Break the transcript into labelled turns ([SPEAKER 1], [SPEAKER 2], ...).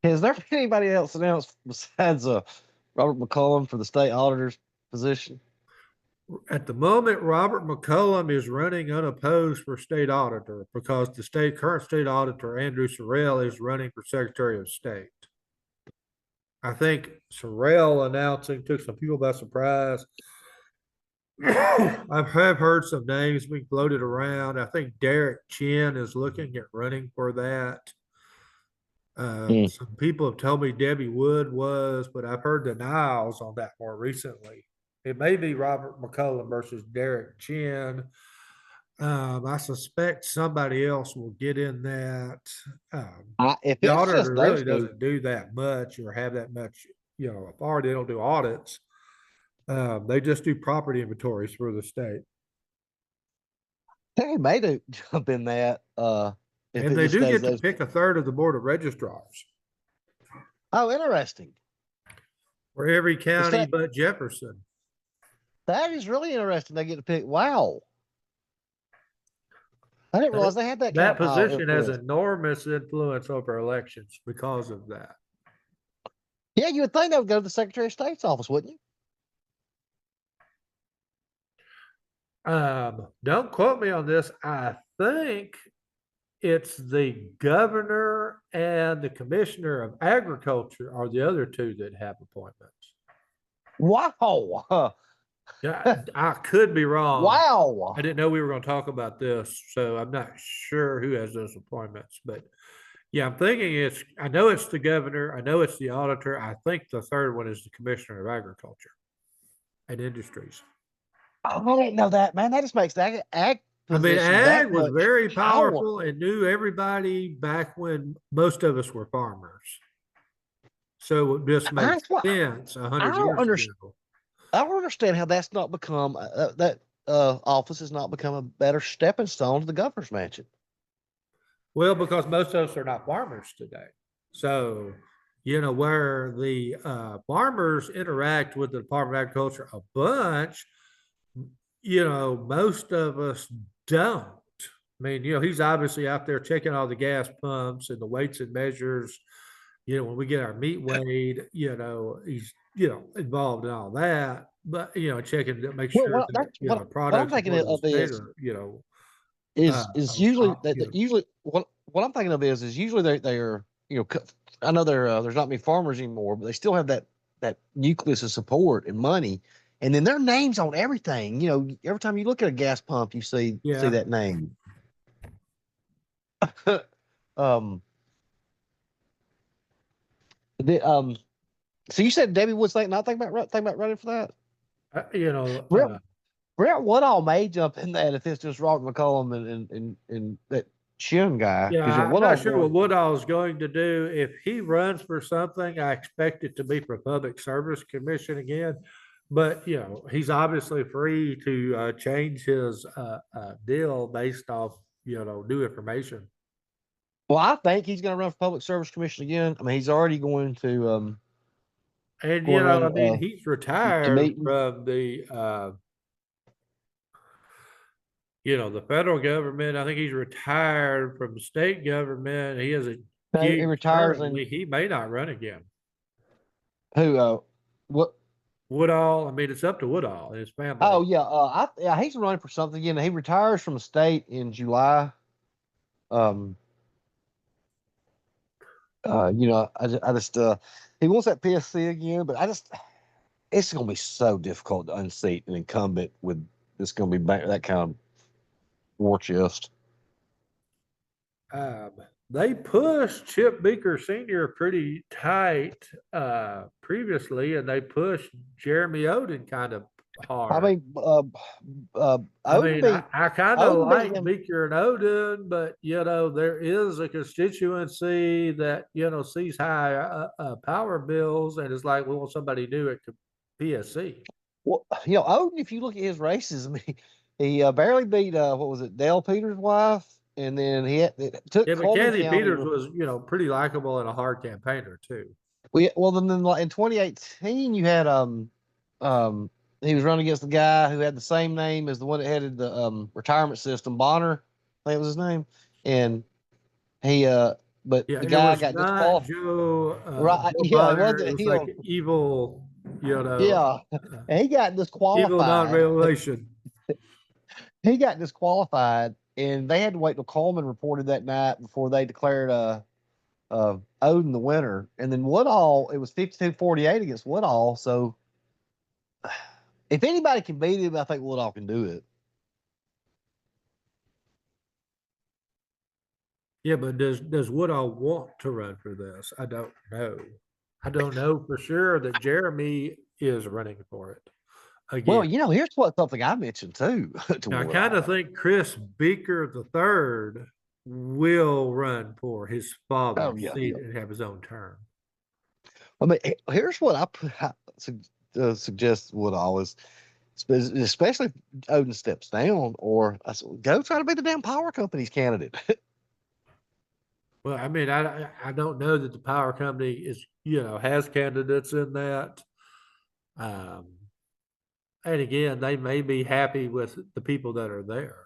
[SPEAKER 1] Has there been anybody else announced besides Robert McCollum for the state auditor's position?
[SPEAKER 2] At the moment, Robert McCollum is running unopposed for state auditor because the current state auditor, Andrew Sorrell, is running for Secretary of State. I think Sorrell announcing took some people by surprise. I have heard some names being floated around. I think Derek Chin is looking at running for that.
[SPEAKER 1] Hmm.
[SPEAKER 2] Some people have told me Debbie Wood was, but I've heard denials on that more recently. It may be Robert McCollum versus Derek Chin. I suspect somebody else will get in that.
[SPEAKER 1] If
[SPEAKER 2] The
[SPEAKER 1] it's just
[SPEAKER 2] auditor
[SPEAKER 1] those
[SPEAKER 2] really
[SPEAKER 1] two,
[SPEAKER 2] doesn't do that much or have that much, authority. They don't do audits. They just do property inventories for the state.
[SPEAKER 1] they may do jump in that. If
[SPEAKER 2] And
[SPEAKER 1] it
[SPEAKER 2] they
[SPEAKER 1] just
[SPEAKER 2] do
[SPEAKER 1] stays
[SPEAKER 2] get to
[SPEAKER 1] those.
[SPEAKER 2] pick a third of the board of registrars
[SPEAKER 1] Oh, interesting.
[SPEAKER 2] for every
[SPEAKER 1] It's
[SPEAKER 2] county
[SPEAKER 1] that
[SPEAKER 2] but Jefferson.
[SPEAKER 1] that is really interesting. They get to pick. Wow, I didn't
[SPEAKER 2] That,
[SPEAKER 1] realize they had that kind
[SPEAKER 2] that
[SPEAKER 1] of power
[SPEAKER 2] position has
[SPEAKER 1] influence.
[SPEAKER 2] enormous influence over elections because of that.
[SPEAKER 1] Yeah, you would think that would go to the Secretary of State's office, wouldn't you?
[SPEAKER 2] Don't quote me on this. I think it's the governor and the commissioner of agriculture are the other two that have appointments.
[SPEAKER 1] Wow,
[SPEAKER 2] Yeah, I could be wrong. I
[SPEAKER 1] wow.
[SPEAKER 2] didn't know we were going to talk about this, so I'm not sure who has those appointments. But yeah, I'm thinking I know it's the governor, I know it's the auditor. I think the third one is the commissioner of agriculture and industries.
[SPEAKER 1] Oh, I didn't know that, man. That just makes that ag
[SPEAKER 2] I mean,
[SPEAKER 1] position that
[SPEAKER 2] ag was
[SPEAKER 1] much
[SPEAKER 2] very
[SPEAKER 1] power.
[SPEAKER 2] powerful and knew everybody back when most of us were farmers. So it just makes
[SPEAKER 1] That's what
[SPEAKER 2] sense
[SPEAKER 1] I
[SPEAKER 2] 100
[SPEAKER 1] don't
[SPEAKER 2] years
[SPEAKER 1] understand.
[SPEAKER 2] ago.
[SPEAKER 1] I don't understand how that's not become that office has not become a better stepping stone to the governor's mansion.
[SPEAKER 2] Well, because most of us are not farmers today. So, where the farmers interact with the Department of Agriculture a bunch, most of us don't. I mean, he's obviously out there checking all the gas pumps and the weights and measures. When we get our meat weighed, he's, involved in all that. But, checking to make
[SPEAKER 1] Well,
[SPEAKER 2] sure that,
[SPEAKER 1] that's what I'm
[SPEAKER 2] products
[SPEAKER 1] thinking
[SPEAKER 2] imported to the
[SPEAKER 1] of
[SPEAKER 2] state
[SPEAKER 1] is
[SPEAKER 2] are,
[SPEAKER 1] is usually
[SPEAKER 2] you know,
[SPEAKER 1] usually what I'm thinking of is usually they're I know there's not many farmers anymore, but they still have that nucleus of support and money, and then their names on everything. Every time you look at a gas pump, you see
[SPEAKER 2] yeah.
[SPEAKER 1] that name. um, the, so you said Debbie Woods not thinking about running for that.
[SPEAKER 2] Uh, you know,
[SPEAKER 1] Brent,
[SPEAKER 2] uh,
[SPEAKER 1] Brent Woodall may jump in that if it's just Robert McCollum and that Chin guy
[SPEAKER 2] yeah,
[SPEAKER 1] because
[SPEAKER 2] I'm not
[SPEAKER 1] Woodall's
[SPEAKER 2] sure what
[SPEAKER 1] going.
[SPEAKER 2] Woodall is going to do. If he runs for something, I expect it to be for Public Service Commission again. But he's obviously free to change his deal based off new information.
[SPEAKER 1] Well, I think he's going to run for Public Service Commission again. I mean, he's already
[SPEAKER 2] And
[SPEAKER 1] going to
[SPEAKER 2] I
[SPEAKER 1] run
[SPEAKER 2] mean, he's
[SPEAKER 1] to
[SPEAKER 2] retired
[SPEAKER 1] meetings.
[SPEAKER 2] from the federal government. I think he's retired from the state government. He has a
[SPEAKER 1] He
[SPEAKER 2] gig
[SPEAKER 1] retires
[SPEAKER 2] currently.
[SPEAKER 1] and
[SPEAKER 2] He may not run again.
[SPEAKER 1] who? What?
[SPEAKER 2] Woodall. I mean, it's up to Woodall and his family.
[SPEAKER 1] Oh yeah, yeah, he's running for something again. He retires from the state in July. Um, I just he wants that PSC again, but it's going to be so difficult to unseat an incumbent with this going to be back that kind of war chest.
[SPEAKER 2] Um, they pushed Chip Beaker Sr. pretty tight previously, and they pushed Jeremy Oden kind of
[SPEAKER 1] I
[SPEAKER 2] hard.
[SPEAKER 1] mean,
[SPEAKER 2] I mean, I kind of
[SPEAKER 1] Odin beat
[SPEAKER 2] like
[SPEAKER 1] him.
[SPEAKER 2] Beaker and Oden, but there is a constituency that sees high power bills and is like, we want somebody new at PSC.
[SPEAKER 1] Well, Odin, if you look at his races, I mean, he barely beat what was it, Dale Peters' wife, and then it took
[SPEAKER 2] Yeah, but
[SPEAKER 1] Coleman
[SPEAKER 2] Kathy
[SPEAKER 1] County.
[SPEAKER 2] Peters was pretty likable and a hard campaigner too.
[SPEAKER 1] Then like, in 2018, you had um he was running against the guy who had the same name as the one that headed the retirement system, Bonner, I think was his name, and he but
[SPEAKER 2] Yeah,
[SPEAKER 1] the
[SPEAKER 2] and it
[SPEAKER 1] guy
[SPEAKER 2] was
[SPEAKER 1] got
[SPEAKER 2] not
[SPEAKER 1] disqualified. Right?
[SPEAKER 2] Joe
[SPEAKER 1] Yeah, it
[SPEAKER 2] Biden. It
[SPEAKER 1] wasn't
[SPEAKER 2] was like
[SPEAKER 1] him.
[SPEAKER 2] evil,
[SPEAKER 1] Yeah, and he got
[SPEAKER 2] evil
[SPEAKER 1] disqualified.
[SPEAKER 2] non-revelation.
[SPEAKER 1] He got disqualified, and they had to wait till Coleman reported that night before they declared Oden the winner. And then Woodall, it was 52-48 against Woodall. So if anybody can beat him, I think Woodall can do it.
[SPEAKER 2] Yeah, but does Woodall want to run for this? I don't know. I don't know for sure that Jeremy is running for it
[SPEAKER 1] Well,
[SPEAKER 2] again.
[SPEAKER 1] here's something I mentioned too to
[SPEAKER 2] Now, I kind
[SPEAKER 1] Woodall.
[SPEAKER 2] of think Chris Beaker III will run for his
[SPEAKER 1] Oh
[SPEAKER 2] father's
[SPEAKER 1] yeah,
[SPEAKER 2] seat
[SPEAKER 1] yeah.
[SPEAKER 2] and have his own term.
[SPEAKER 1] I mean, here's what suggest Woodall is, especially if Oden steps down, or go try to be the damn power company's candidate.
[SPEAKER 2] Well, I mean, I don't know that the power company is has candidates in that. Um, and again, they may be happy with the people that are there.